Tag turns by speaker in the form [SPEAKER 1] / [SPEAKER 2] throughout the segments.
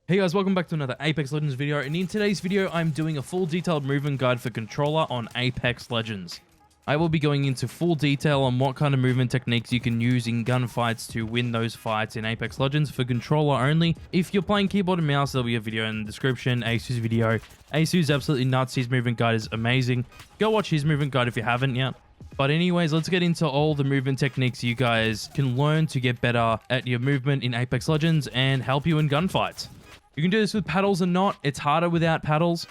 [SPEAKER 1] Hey guys, welcome back to another Apex Legends video, and in today's video I'm doing a full detailed movement guide for controller on Apex Legends. I will be going into full detail on what kind of movement techniques you can use in gunfights to win those fights in Apex Legends for controller only. If you're playing keyboard and mouse, there'll be a video in the description, Asu's video. Asu's absolutely nuts, his movement guide is amazing. Go watch his movement guide if you haven't yet. But anyways, let's get into all the movement techniques you guys can learn to get better at your movement in Apex Legends and help you in gunfights. You can do this with paddles or not. It's harder without paddles.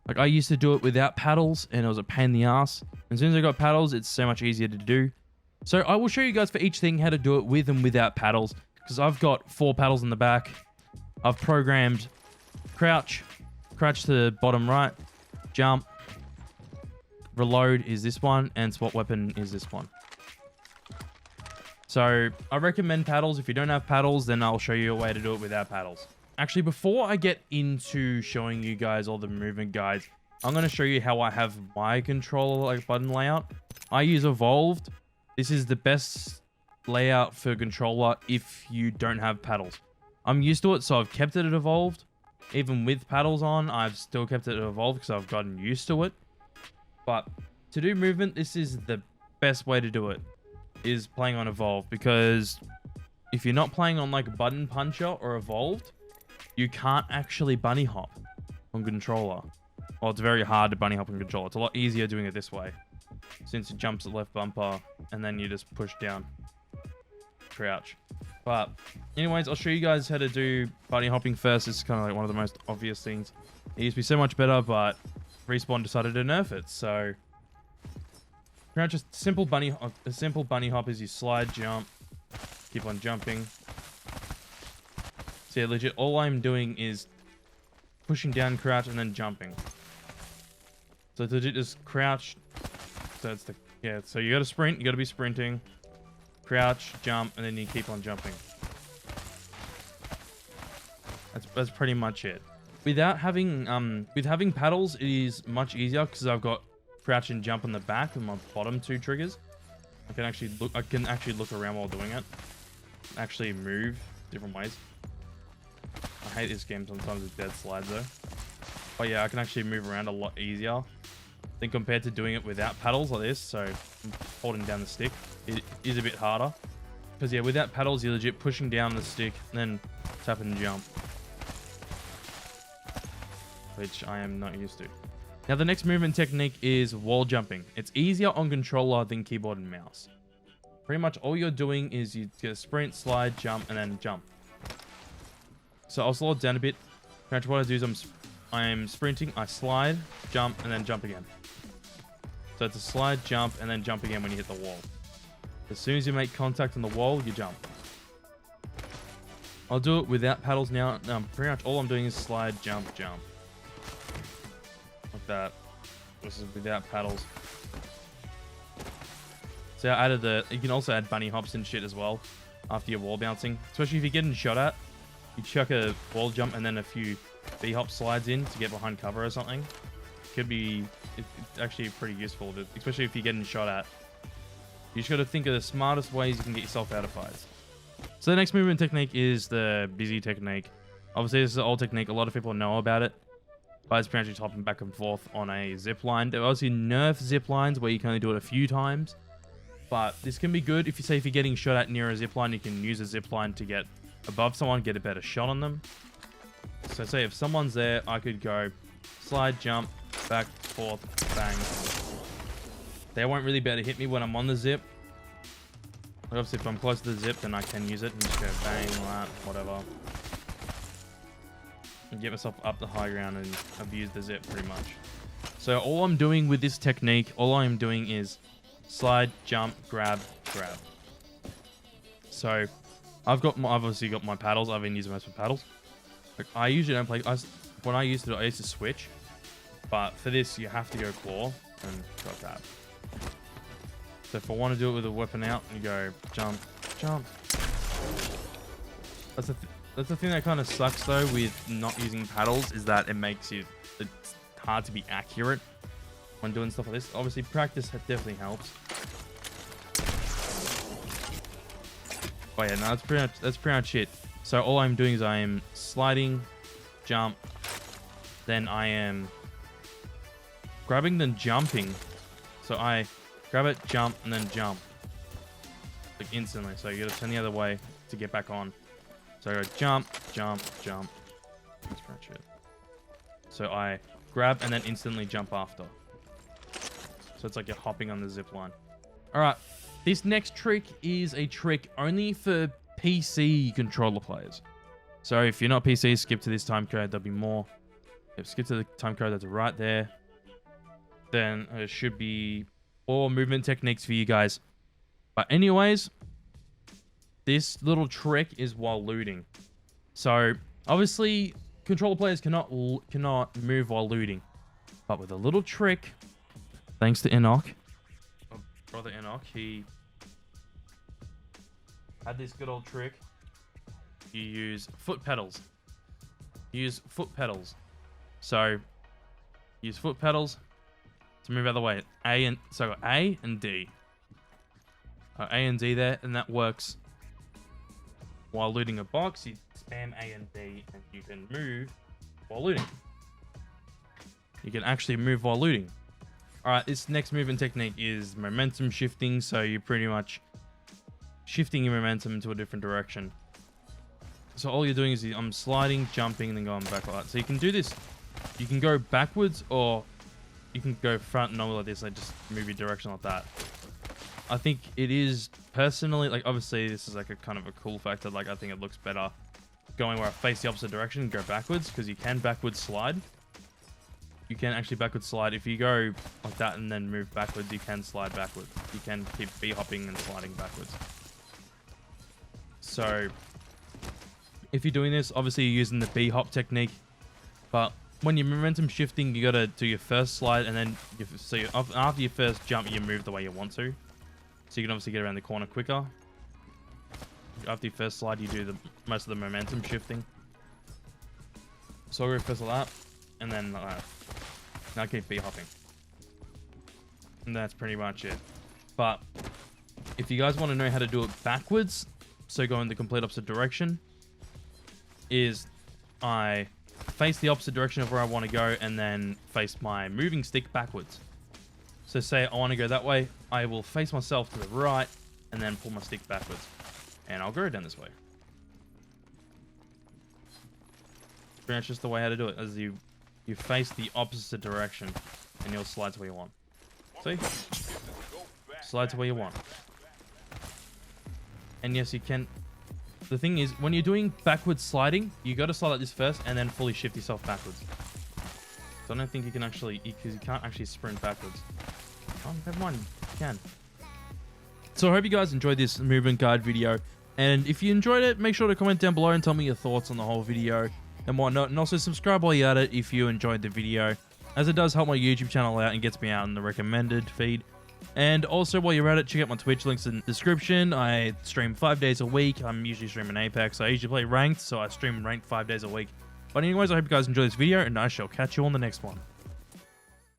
[SPEAKER 1] Like, I used to do it without paddles, and it was a pain in the ass. As soon as I got paddles, it's so much easier to do. So I will show you guys for each thing how to do it with and without paddles, because I've got 4 paddles in the back. I've programmed crouch to the bottom right, jump, reload is this one, and swap weapon is this one. So I recommend paddles. If you don't have paddles, then I'll show you a way to do it without paddles. Actually, before I get into showing you guys all the movement guides, I'm going to show you how I have my controller button layout. I use Evolved. This is the best layout for controller if you don't have paddles. I'm used to it, so I've kept it at Evolved. Even with paddles on, I've still kept it at Evolved because I've gotten used to it. But to do movement, this is the best way to do it, is playing on Evolved. Because if you're not playing on like Button Puncher or Evolved, you can't actually bunny hop on controller. Well, it's very hard to bunny hop on controller. It's a lot easier doing it this way, since it jumps at left bumper and then you just push down, crouch. But anyways, I'll show you guys how to do bunny hopping first. It's kind of like one of the most obvious things. It used to be so much better, but Respawn decided to nerf it. So crouch, just simple bunny hop. A simple bunny hop is you slide, jump, keep on jumping. So yeah, legit, all I'm doing is pushing down, crouch, and then jumping. So it's legit just crouch. So it's so you gotta sprint, you gotta be sprinting. Crouch, jump, and then you keep on jumping. That's pretty much it. Without having with having paddles, it is much easier because I've got crouch and jump on the back with my bottom 2 triggers. I can actually look around while doing it. Actually move different ways. I hate this game sometimes with dead slides though. But yeah, I can actually move around a lot easier than compared to doing it without paddles like this. So I'm holding down the stick. It is a bit harder. Because yeah, without paddles, you're legit pushing down the stick and then tap and jump. Which I am not used to. Now the next movement technique is wall jumping. It's easier on controller than keyboard and mouse. Pretty much all you're doing is you get a sprint, slide, jump, and then jump. So I'll slow it down a bit. What I do is I'm sprinting, I slide, jump, and then jump again. So it's a slide, jump, and then jump again when you hit the wall. As soon as you make contact on the wall, you jump. I'll do it without paddles now. Pretty much all I'm doing is slide, jump, jump. Like that. This is without paddles. So I added you can also add bunny hops and shit as well after your wall bouncing. Especially if you're getting shot at. You chuck a wall jump and then a few B-hop slides in to get behind cover or something. It's actually pretty useful, especially if you're getting shot at. You just got to think of the smartest ways you can get yourself out of fights. So the next movement technique is the busy technique. Obviously, this is an old technique. A lot of people know about it. But it's pretty much hopping back and forth on a zip line. There are obviously nerf zip lines where you can only do it a few times. But this can be good if you're getting shot at near a zip line, you can use a zip line to get above someone, get a better shot on them. So say if someone's there, I could go slide, jump, back, forth, bang. They won't really be able to hit me when I'm on the zip. Obviously, if I'm close to the zip, then I can use it and just go bang, that, whatever. And get myself up the high ground and abuse the zip pretty much. So all I'm doing with this technique, all I'm doing is slide, jump, grab, grab. So I've obviously got my paddles. I've been using most of my paddles. Like, I usually don't play. When I used to switch, but for this you have to go claw and got that. So if I want to do it with a weapon out, you go jump, jump. That's the thing that kind of sucks though with not using paddles, is that it's hard to be accurate when doing stuff like this. Obviously, practice definitely helps. But yeah, no, that's pretty much it. So all I'm doing is I am sliding, jump, then I am grabbing, then jumping. So I grab it, jump, and then jump. Like instantly. So you gotta turn the other way to get back on. So I go jump, jump, jump. That's pretty much it. So I grab and then instantly jump after. So it's like you're hopping on the zip line. Alright, this next trick is a trick only for PC controller players. So if you're not PC, skip to this time code, there'll be more. Skip to the time code that's right there. Then there should be more movement techniques for you guys. But anyways, this little trick is while looting. So obviously, controller players cannot move while looting. But with a little trick, thanks to Enoch, brother Enoch, he had this good old trick. You use foot pedals. So use foot pedals to move out of the way. A and D. A and D there, and that works. While looting a box, you spam A and D, and you can move while looting. You can actually move while looting. Alright, this next movement technique is momentum shifting, so you're pretty much shifting your momentum into a different direction. So all you're doing is I'm sliding, jumping, and then going back like that. So you can do this. You can go backwards, or you can go front normal like this, like just move your direction like that. I think it is personally, like obviously this is like a kind of a cool factor. Like I think it looks better going where I face the opposite direction and go backwards, because you can backwards slide. You can actually backwards slide. If you go like that and then move backwards, you can slide backwards. You can keep B-hopping and sliding backwards. So if you're doing this, obviously you're using the B-hop technique. But when you're momentum shifting, you got to do your first slide, and then after your first jump, you move the way you want to. So you can obviously get around the corner quicker. After your first slide, you do most of the momentum shifting. So I'll go first like that, and then like that. Now I keep B-hopping. And that's pretty much it. But if you guys want to know how to do it backwards, so go in the complete opposite direction, is I face the opposite direction of where I want to go, and then face my moving stick backwards. So say I want to go that way, I will face myself to the right, and then pull my stick backwards. And I'll go down this way. Pretty much just the way how to do it, as you face the opposite direction, and you'll slide to where you want. See? Slide to where you want. And yes, you can. The thing is, when you're doing backwards sliding, you got to slide like this first, and then fully shift yourself backwards. So I don't think you can actually, because you can't actually sprint backwards. Oh, never mind, you can. So I hope you guys enjoyed this movement guide video. And if you enjoyed it, make sure to comment down below and tell me your thoughts on the whole video and whatnot. And also subscribe while you're at it if you enjoyed the video, as it does help my YouTube channel out and gets me out in the recommended feed. And also while you're at it, check out my Twitch, links in the description. I stream 5 days a week. I'm usually streaming Apex. I usually play ranked, so I stream ranked 5 days a week. But anyways, I hope you guys enjoy this video, and I shall catch you on the next one.